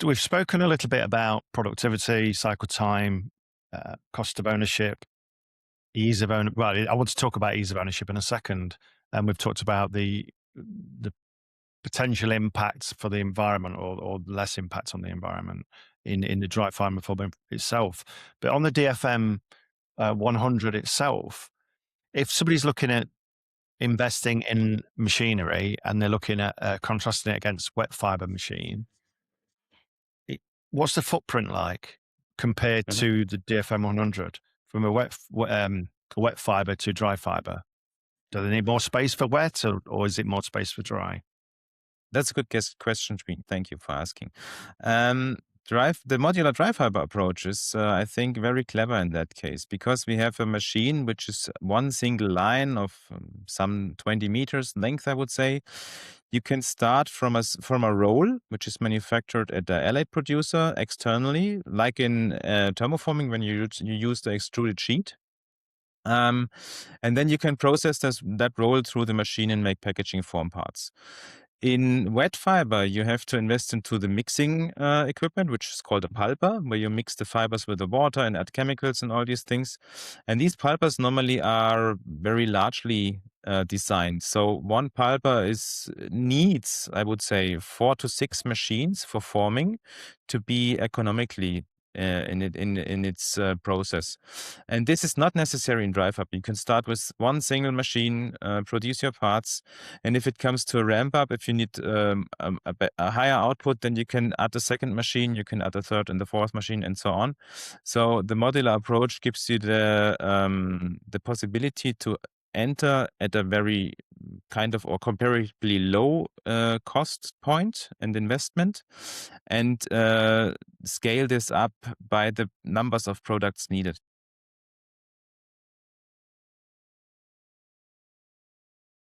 we've spoken a little bit about productivity, cycle time, cost of ownership, ease of ownership. Well, I want to talk about ease of ownership in a second, and we've talked about the potential impacts for the environment or less impact on the environment in the dry fiber film itself. But on the DFM 100 itself, if somebody's looking at investing in machinery and they're looking at contrasting it against wet fiber machine, what's the footprint like compared Mhm. to the DFM 100 from a wet fiber to dry fiber? Do they need more space for wet or is it more space for dry? That's a good question, Tweet. Thank you for asking. Um, the modular dry fiber approach is, I think, very clever in that case because we have a machine which is one single line of some 20 meters length, I would say. You can start from a roll, which is manufactured at the Airlaid producer externally, like in thermoforming when you use the extruded sheet. Um, and then you can process that roll through the machine and make packaging form parts. In wet fiber, you have to invest into the mixing equipment, which is called a pulper, where you mix the fibers with the water and add chemicals and all these things. And these pulpers normally are very largely designed. So one pulper needs, I would say, 4 to 6 machines for forming to be economically in its process. And this is not necessary in dry fiber. You can start with one single machine, produce your parts, and if it comes to a ramp up, if you need a higher output, then you can add a second machine, you can add a third and the fourth machine, and so on. So the modular approach gives you the possibility to enter at a very kind of or comparatively low cost point and investment, and scale this up by the numbers of products needed.